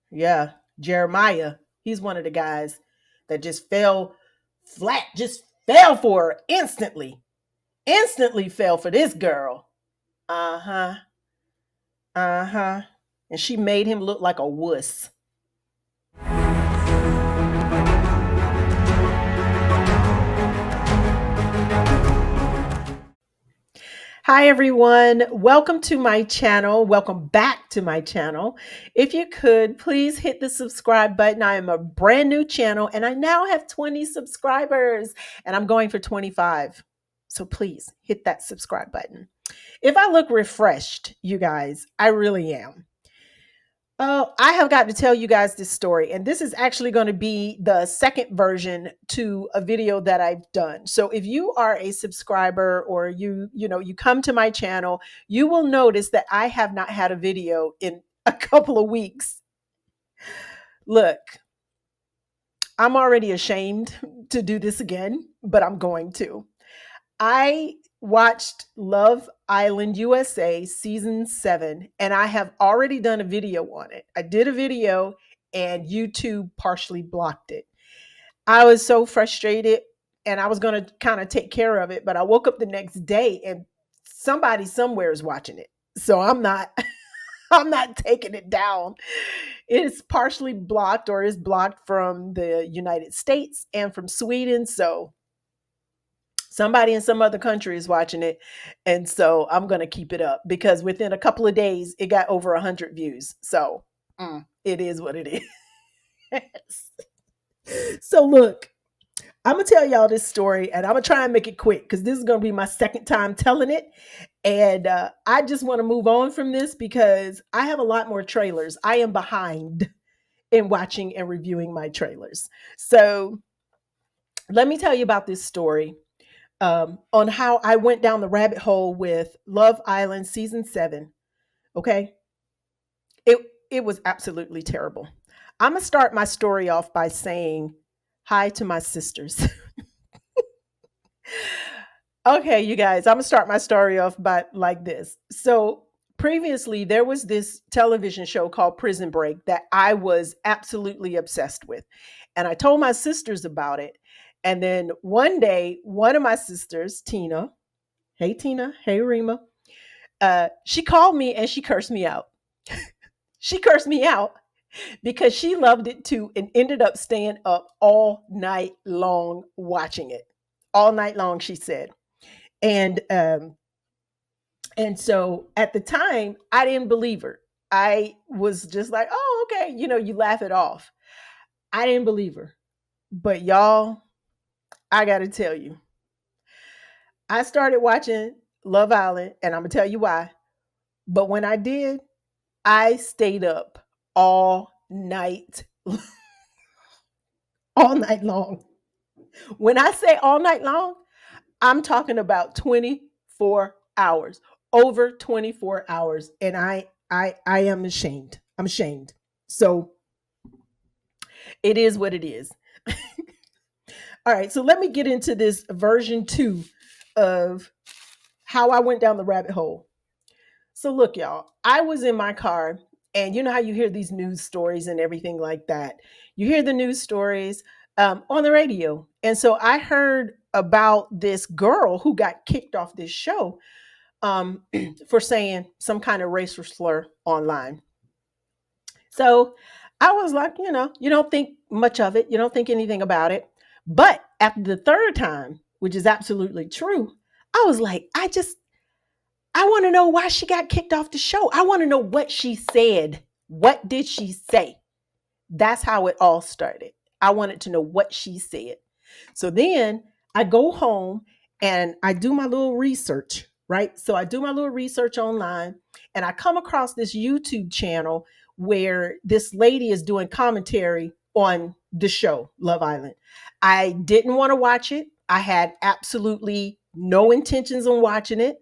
Yeah, Jeremiah. He's one of the guys that just fell flat, just fell for her instantly. Instantly fell for this girl. Uh huh. Uh huh. And she made him look like a wuss. Hi, everyone. Welcome to my channel. Welcome back to my channel. If you could, please hit the subscribe button. I am a brand new channel and I now have 20 subscribers and I'm going for 25. So please hit that subscribe button. If I look refreshed, you guys, I really am. Oh, I have got to tell you guys this story, and this is actually going to be the second version to a video that I've done. So if you are a subscriber or you come to my channel, you will notice that I have not had a video in a couple of weeks. Look, I'm already ashamed to do this again, but I'm going to. I watched Love Island USA season 7 and I have already done a video on it. I did a video and YouTube partially blocked it. I was so frustrated and I was going to kind of take care of it, but I woke up the next day and somebody somewhere is watching it. So I'm not I'm not taking it down. It's partially blocked or is blocked from the United States and from Sweden, so somebody in some other country is watching it, and so I'm going to keep it up because within a couple of days it got over 100 views. So it is what it is. So look, I'm gonna tell y'all this story and I'm gonna try and make it quick because this is gonna be my second time telling it, and I just want to move on from this because I have a lot more trailers. I am behind in watching and reviewing my trailers. So let me tell you about this story, on how I went down the rabbit hole with Love Island season 7. Okay, it it was absolutely terrible. I'm gonna start my story off by saying hi to my sisters. Okay, you guys, I'm gonna start my story off by like this. So previously, there was this television show called Prison Break that I was absolutely obsessed with, and I told my sisters about it. And then one day, one of my sisters, Tina, hey Rima, she called me and she cursed me out. She cursed me out because she loved it too and ended up staying up all night long watching it. All night long, she said. And so at the time, I didn't believe her. I was just like, oh, okay, you laugh it off. I didn't believe her. But y'all, I gotta tell you, I started watching Love Island, and I'm gonna tell you why. But when I did, I stayed up all night, all night long. When I say all night long, I'm talking about 24 hours, over 24 hours. And I am ashamed. I'm ashamed. So it is what it is. All right. So let me get into this version 2 of how I went down the rabbit hole. So look, y'all, I was in my car, and you know how you hear these news stories and everything like that. You hear the news stories on the radio. And so I heard about this girl who got kicked off this show, um, for saying some kind of racial slur online. So I was like, you don't think much of it, you don't think anything about it. But after the third time, which is absolutely true, I was like, I want to know why she got kicked off the show. I want to know what she said. What did she say? That's how it all started. I wanted to know what she said. So then I go home and I do my little research, right? So I do my little research online and I come across this YouTube channel where this lady is doing commentary on the show, Love Island. I didn't want to watch it. I had absolutely no intentions on watching it.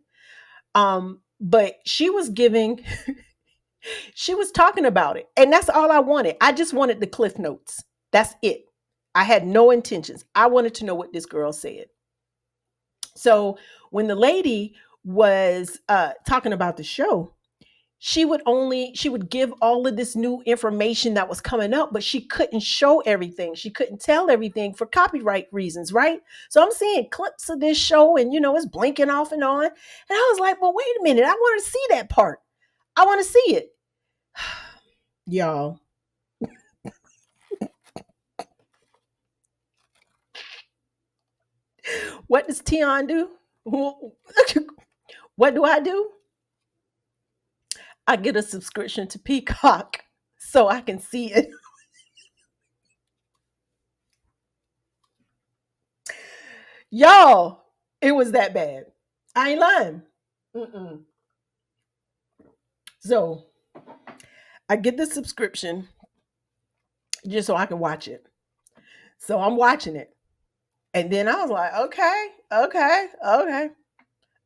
But she was giving, she was talking about it. And that's all I wanted. I just wanted the cliff notes. That's it. I had no intentions. I wanted to know what this girl said. So when the lady was talking about the show, she would give all of this new information that was coming up, but she couldn't show everything. She couldn't tell everything for copyright reasons, right? So I'm seeing clips of this show and it's blinking off and on. And I was like, well, wait a minute, I want to see that part. I want to see it. Y'all. What does Tionne do? What do I do? I get a subscription to Peacock so I can see it. Y'all, it was that bad. I ain't lying. Mm-mm. So I get the subscription just so I can watch it. So I'm watching it. And then I was like, okay, okay, okay.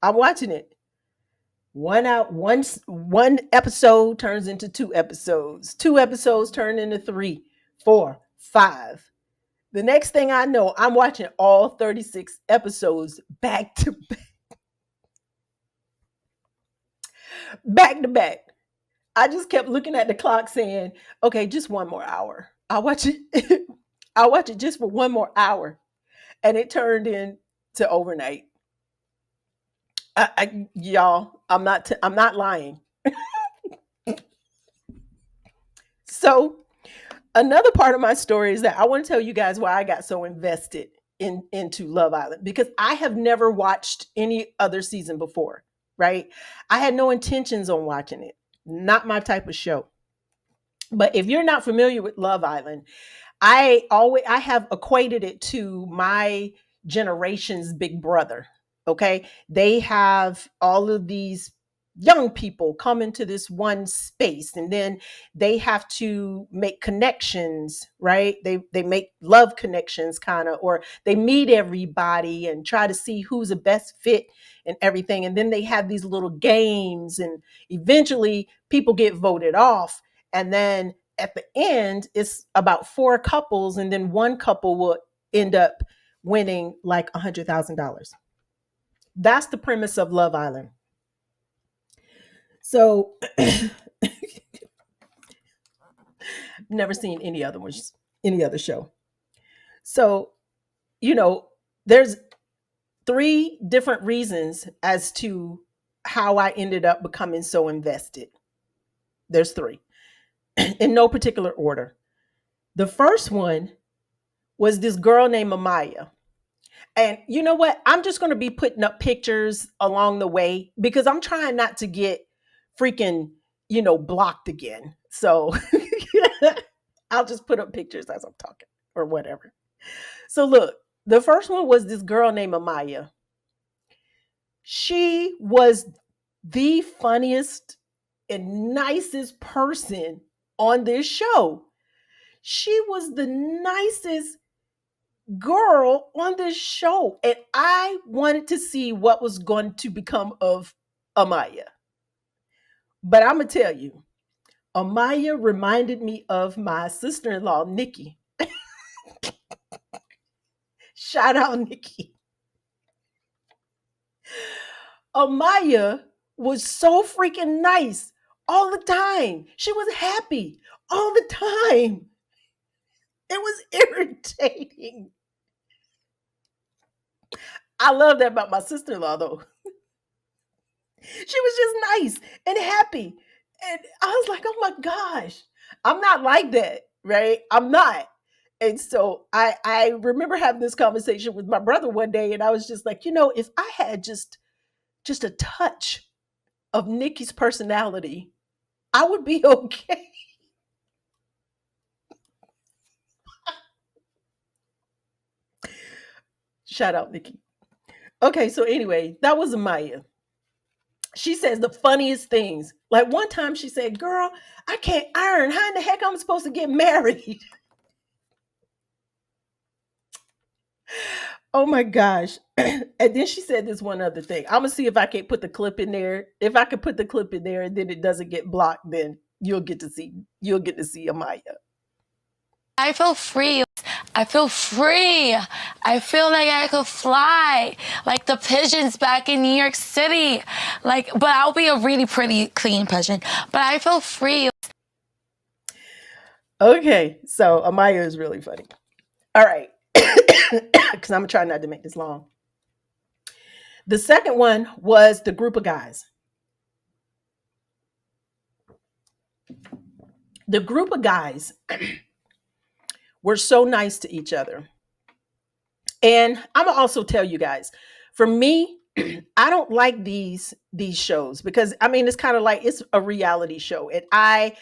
I'm watching it. One episode turns into two episodes. Two episodes turn into three, four, five. The next thing I know, I'm watching all 36 episodes back to back to back. I just kept looking at the clock saying, okay, just one more hour. I'll watch it. I'll watch it just for one more hour. And it turned into overnight. Y'all, I'm not lying. So another part of my story is that I want to tell you guys why I got so invested into Love Island, because I have never watched any other season before, right? I had no intentions on watching it. Not my type of show. But if you're not familiar with Love Island, I have equated it to my generation's Big Brother. Okay, they have all of these young people come into this one space, and then they have to make connections, right? They make love connections, kind of, or they meet everybody and try to see who's the best fit and everything, and then they have these little games, and eventually people get voted off, and then at the end, it's about four couples, and then one couple will end up winning like $100,000. That's the premise of Love Island. So, never seen any other show. So, you know, there's three different reasons as to how I ended up becoming so invested. There's three in no particular order. The first one was this girl named Amaya. And you know what? I'm just going to be putting up pictures along the way because I'm trying not to get freaking, blocked again. So I'll just put up pictures as I'm talking or whatever. So look, the first one was this girl named Amaya. She was the funniest and nicest person on this show. She was the nicest girl on this show, and I wanted to see what was going to become of Amaya. But I'm gonna tell you, Amaya reminded me of my sister-in-law Nikki. Shout out Nikki. Amaya was so freaking nice all the time. She was happy all the time. It was irritating. I love that about my sister-in-law though. She was just nice and happy. And I was like, oh my gosh, I'm not like that, right? I'm not. And so I remember having this conversation with my brother one day, and I was just like, if I had just a touch of Nikki's personality, I would be okay. Shout out Nikki. Okay, so anyway, that was Maya. She says the funniest things. Like one time she said, girl, I can't iron. How in the heck I'm supposed to get married? Oh my gosh. And then she said this one other thing. I'm gonna see if I can put the clip in there. If I can put the clip in there and then it doesn't get blocked, then you'll get to see Amaya. I feel free. I feel free. I feel like I could fly, like the pigeons back in New York City. Like, but I'll be a really pretty, clean pigeon. But I feel free. Okay, so Amaya is really funny. All right, because I'm trying not to make this long. The second one was the group of guys. The group of guys were so nice to each other. And I'm gonna also tell you guys, for me, I don't like these shows because I mean it's kind of like it's a reality show, and I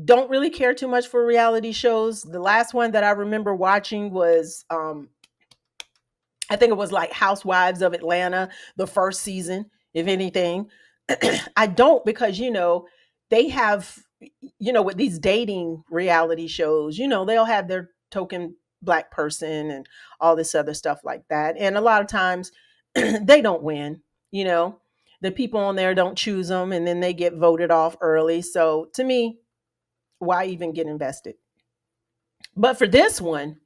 don't really care too much for reality shows. The last one that I remember watching was I think it was like Housewives of Atlanta, the first season, if anything. I don't because they have with these dating reality shows, they'll have their token black person and all this other stuff like that. And a lot of times they don't win, you know. The people on there don't choose them and then they get voted off early. So to me, why even get invested? But for this one,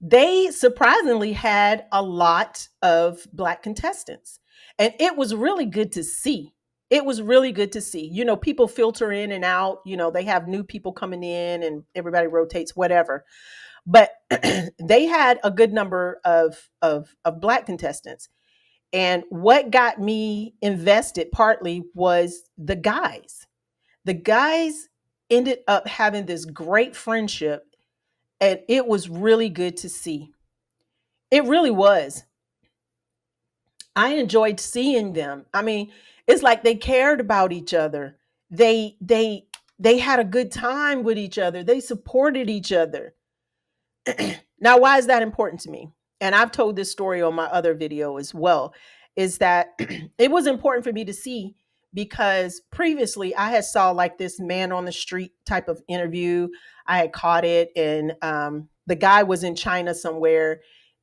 they surprisingly had a lot of black contestants. And it was really good to see. It was really good to see. People filter in and out, they have new people coming in and everybody rotates, whatever. But they had a good number of black contestants. And what got me invested partly was the guys. The guys ended up having this great friendship, and it was really good to see. It really was. I enjoyed seeing them. I mean, it's like they cared about each other. They had a good time with each other. They supported each other. Now, why is that important to me? And I've told this story on my other video as well, is that it was important for me to see because previously I had saw like this man on the street type of interview. I had caught it, and the guy was in China somewhere,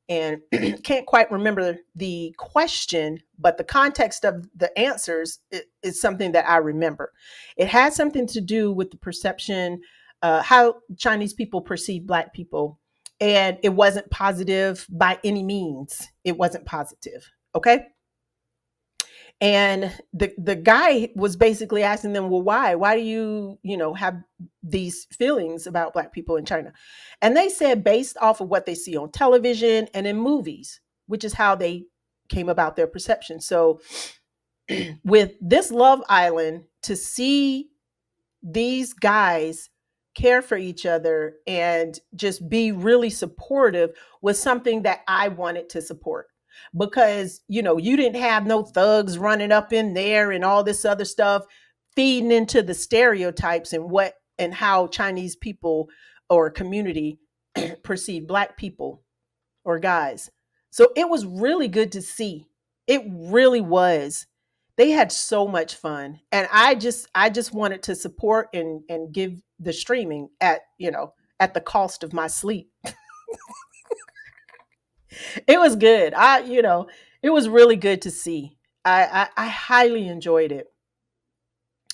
and can't quite remember the question, but the context of the answers is something that I remember. It had something to do with the perception, how Chinese people perceive black people, and it wasn't positive by any means. It wasn't positive. Okay. And the guy was basically asking them, well, why do you have these feelings about black people in China? And they said based off of what they see on television and in movies, which is how they came about their perception. So with this Love Island, to see these guys care for each other and just be really supportive was something that I wanted to support, because you didn't have no thugs running up in there and all this other stuff feeding into the stereotypes and what and how Chinese people or community perceive black people or guys. So it was really good to see. It really was. They had so much fun. And I just wanted to support and give the streaming at the cost of my sleep. It was good. It was really good to see. I highly enjoyed it.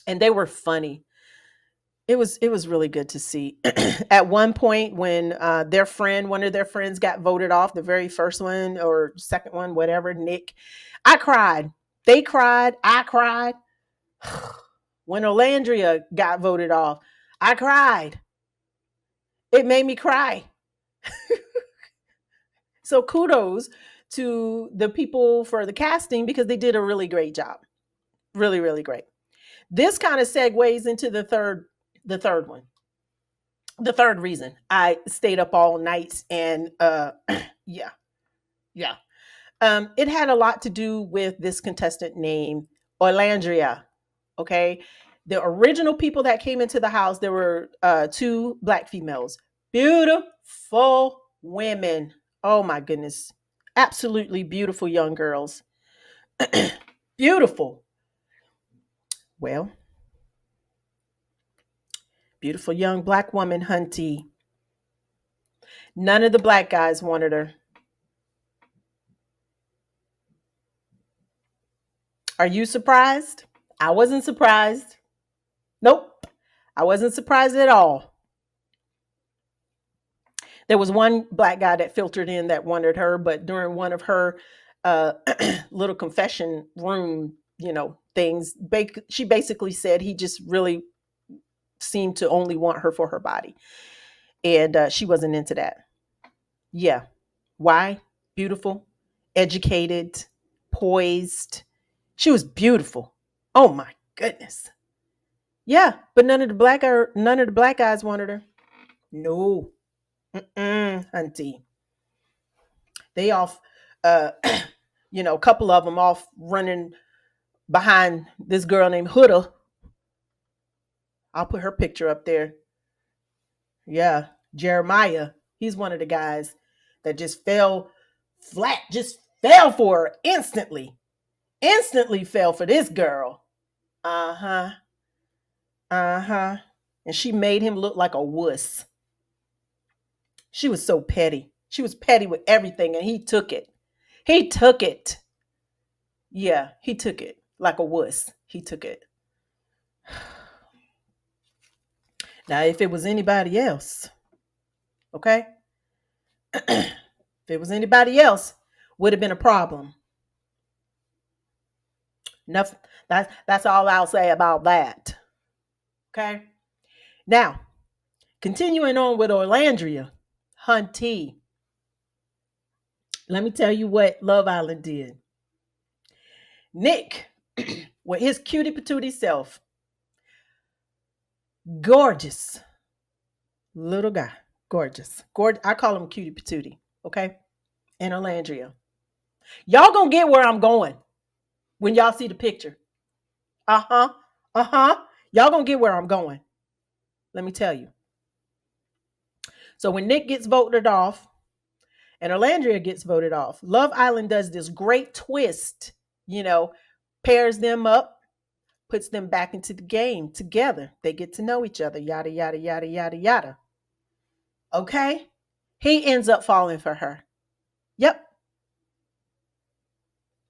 And they were funny. It was really good to see. At one point, when one of their friends, got voted off, the very first one or second one, whatever, Nick, I cried. They cried. I cried. When Olandria got voted off, I cried. It made me cry. So kudos to the people for the casting because they did a really great job. Really, really great. This kind of segues into the third one. The third reason I stayed up all nights and yeah, yeah. It had a lot to do with this contestant named Olandria. Okay. The original people that came into the house, there were two black females. Beautiful women. Oh my goodness. Absolutely beautiful young girls. Beautiful. Well, beautiful young black woman, Hunty. None of the black guys wanted her. Are you surprised? I wasn't surprised. Nope. I wasn't surprised at all. There was one black guy that filtered in that wanted her, but during one of her uh, little confession room, things, she basically said he just really seemed to only want her for her body, and she wasn't into that. Yeah, why? Beautiful, educated, poised. She was beautiful. Oh my goodness. Yeah, but none of the black guys wanted her. No, auntie. They off, uh, a couple of them off running behind this girl named Huda. I'll put her picture up there. Yeah, Jeremiah. He's one of the guys that just fell flat, just fell for her instantly. Instantly fell for this girl. Uh huh. Uh huh. And she made him look like a wuss. She was so petty. She was petty with everything, and he took it. He took it. Yeah, he took it like a wuss. He took it. Now, if it was anybody else, okay, if it was anybody else, would have been a problem. Enough. That's all I'll say about that. Okay. Now, continuing on with Olandria, Hunty. Let me tell you what Love Island did. Nick, with his cutie patootie self, gorgeous little guy, gorgeous. I call him cutie patootie. Okay, and Olandria. Y'all gonna get where I'm going when y'all see the picture. Uh huh. Uh huh. Y'all gonna get where I'm going. Let me tell you. So when Nick gets voted off and Olandria gets voted off, Love Island does this great twist, you know, pairs them up, puts them back into the game together. They get to know each other, yada, yada, yada, yada, yada. Okay? He ends up falling for her. Yep.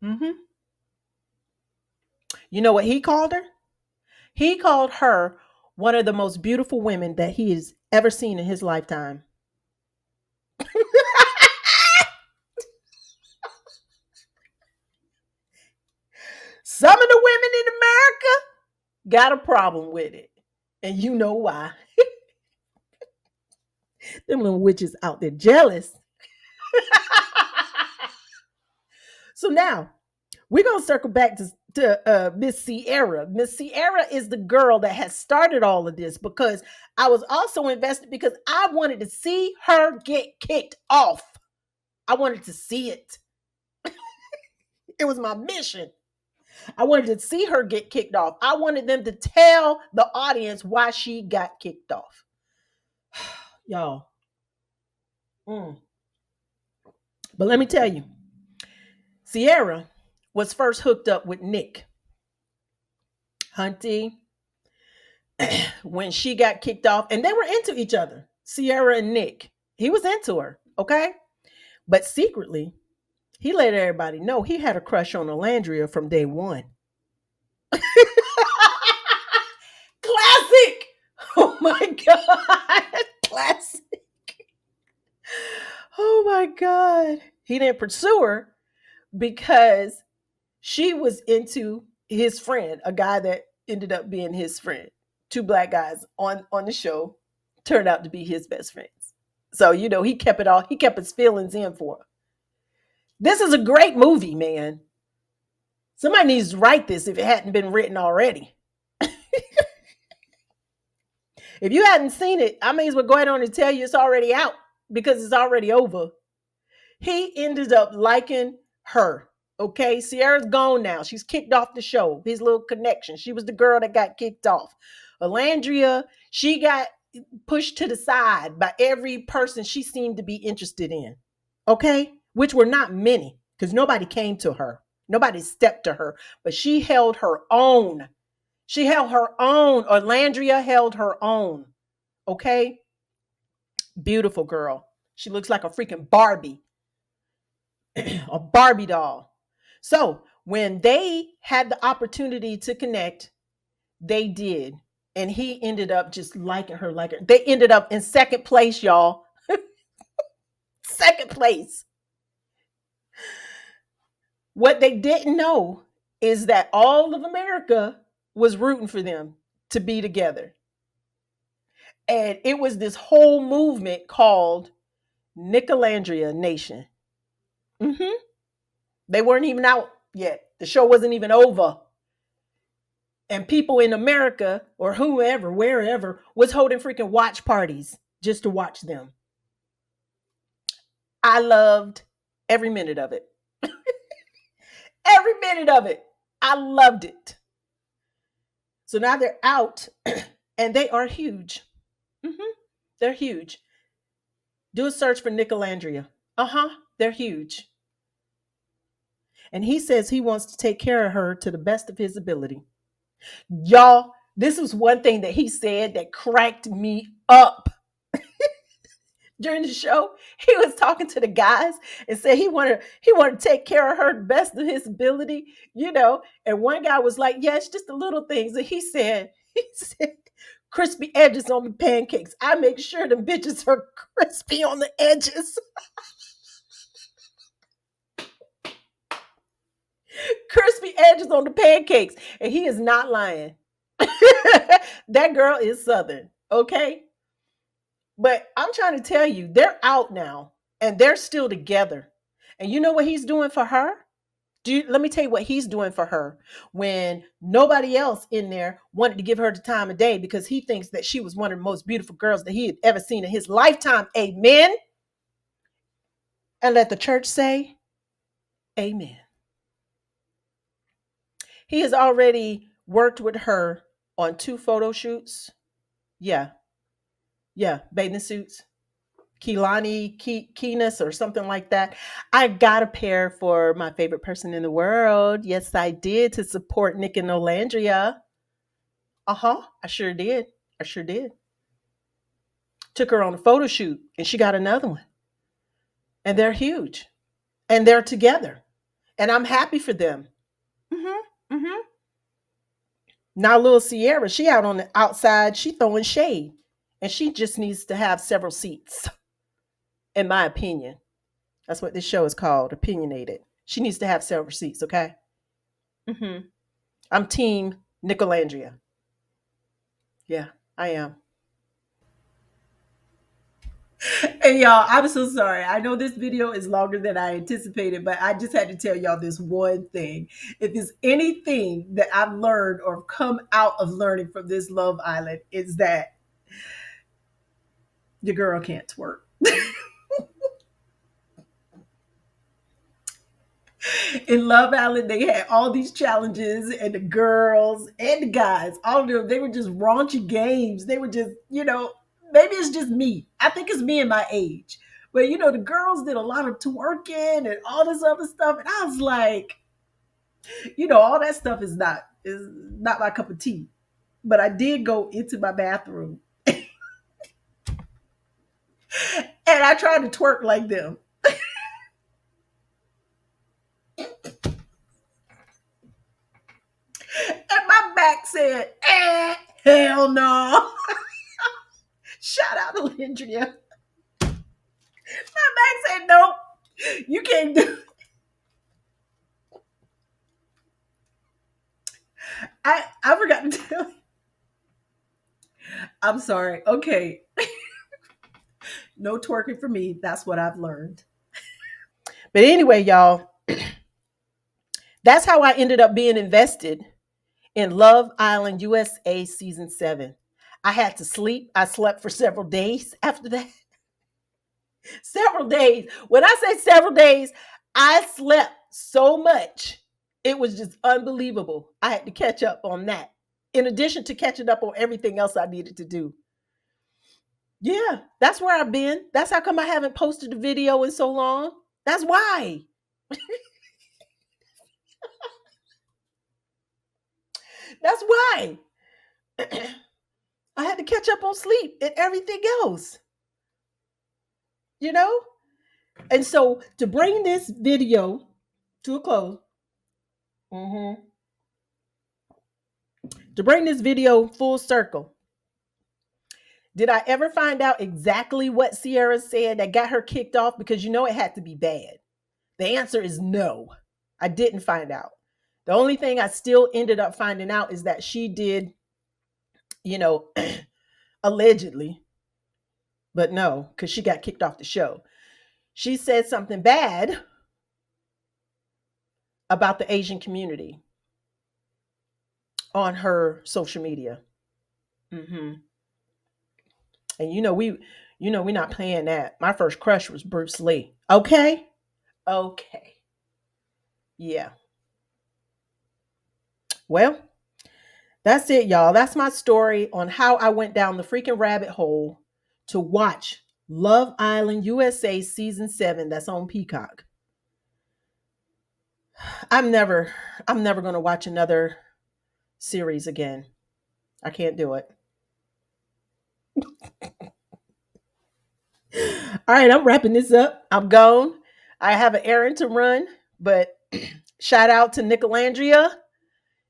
Mm-hmm. You know what he called her? He called her one of the most beautiful women that he has ever seen in his lifetime. Some of the women in America got a problem with it. And you know why. Them little witches out there jealous. So now we're going to circle back to Miss Sierra. Miss Sierra is the girl that has started all of this because I was also invested because I wanted to see her get kicked off. I wanted to see it. It was my mission. I wanted to see her get kicked off. I wanted them to tell the audience why she got kicked off. Y'all. Mm. But let me tell you, Sierra was first hooked up with Nick. Hunty, when she got kicked off, and they were into each other, Sierra and Nick. He was into her, okay? But secretly, he let everybody know he had a crush on Olandria from day one. Classic! Oh my God. Classic. Oh my God. He didn't pursue her because she was into his friend, a guy that ended up being his friend. Two black guys on the show turned out to be his best friends. So, he kept it all, he kept his feelings in for her. This is a great movie, man. Somebody needs to write this if it hadn't been written already. If you hadn't seen it, I may as well go ahead on and tell you it's already out because it's already over. He ended up liking her. Okay, Sierra's gone now. She's kicked off the show. His little connection. She was the girl that got kicked off. Olandria, she got pushed to the side by every person she seemed to be interested in. Okay, which were not many because nobody came to her. Nobody stepped to her, but she held her own. She held her own. Olandria held her own. Okay, beautiful girl. She looks like a freaking Barbie. A Barbie doll. So when they had the opportunity to connect, they did. And he ended up just liking her. They ended up in second place, y'all. second place. What they didn't know is that all of America was rooting for them to be together. And it was this whole movement called Nicolandria Nation. Hmm. They weren't even out yet. The show wasn't even over. And people in America or whoever, wherever, was holding freaking watch parties just to watch them. I loved every minute of it. Every minute of it. I loved it. So now they're out and they are huge. Hmm. They're huge. Do a search for Nicolandria. Uh huh. They're huge. And he says he wants to take care of her to the best of his ability. Y'all, this was one thing that he said that cracked me up during the show. He was talking to the guys and said he wanted to take care of her the best of his ability, you know. And one guy was like, "Yeah, it's just the little things." And he said, crispy edges on the pancakes. I make sure the bitches are crispy on the edges. Crispy edges on the pancakes. And he is not lying. That girl is Southern, okay? But I'm trying to tell you, they're out now and they're still together. And you know what he's doing for her? Let me tell you what he's doing for her when nobody else in there wanted to give her the time of day because he thinks that she was one of the most beautiful girls that he had ever seen in his lifetime. Amen. And let the church say, Amen. He has already worked with her on 2 photo shoots. Yeah, yeah, bathing suits. Keenus or something like that. I got a pair for my favorite person in the world. Yes, I did, to support Nick and Olandria. Uh-huh. I sure did. I sure did. Took her on a photo shoot and she got another one. And they're huge. And they're together. And I'm happy for them. Mm-hmm. Mm-hmm. Now little Sierra, she out on the outside, she throwing shade. And she just needs to have several seats, in my opinion. That's what this show is called, opinionated. She needs to have several seats, okay? Mm-hmm. I'm team Nicolandria. Yeah, I am. Hey y'all, I'm so sorry. I know this video is longer than I anticipated, but I just had to tell y'all this one thing. If there's anything that I've learned or come out of learning from this Love Island, is that your girl can't twerk. In Love Island, they had all these challenges, and the girls and the guys, all of them, they were just raunchy games. They were just, maybe it's just me. I think it's me and my age. But the girls did a lot of twerking and all this other stuff, and I was like, all that stuff is not my cup of tea. But I did go into my bathroom and I tried to twerk like them, and my back said, hell no." Shout out to Olandria. My back said, "Nope, you can't do." I forgot to tell you. I'm sorry. Okay, no twerking for me. That's what I've learned. But anyway, y'all, that's how I ended up being invested in Love Island USA season 7. I had to sleep. I slept for several days after that. Several days. When I say several days, I slept so much. It was just unbelievable. I had to catch up on that. In addition to catching up on everything else I needed to do. Yeah, that's where I've been. That's how come I haven't posted a video in so long. That's why. That's why. I had to catch up on sleep and everything else, you know? And so to bring this video to a close, mhm, to bring this video full circle, Did I ever find out exactly what Sierra said that got her kicked off? Because you know it had to be bad. The answer is no. I didn't find out. The only thing I still ended up finding out is that she did, you know, allegedly, but no, because she got kicked off the show. She said something bad about the Asian community on her social media. Hmm. And we're not playing that. My first crush was Bruce Lee. Okay, okay, yeah. Well, that's it, y'all. That's my story on how I went down the freaking rabbit hole to watch Love Island USA season 7 that's on Peacock. I'm never I'm never going to watch another series again. I can't do it. All right, I'm wrapping this up. I'm gone. I have an errand to run, but shout out to Nicolandria.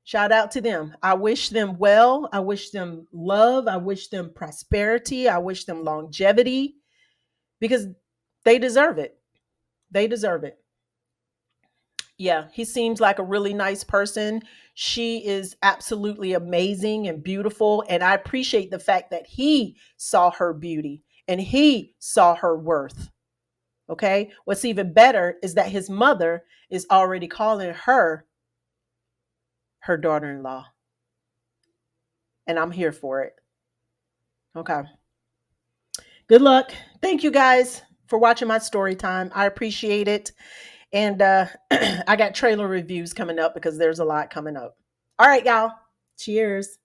Shout out to them. I wish them well. I wish them love. I wish them prosperity. I wish them longevity because they deserve it. They deserve it. Yeah, he seems like a really nice person. She is absolutely amazing and beautiful. And I appreciate the fact that he saw her beauty and he saw her worth. Okay. What's even better is that his mother is already calling her her daughter in law. And I'm here for it. Okay. Good luck. Thank you guys for watching my story time. I appreciate it. And I got trailer reviews coming up because there's a lot coming up. All right, y'all. Cheers.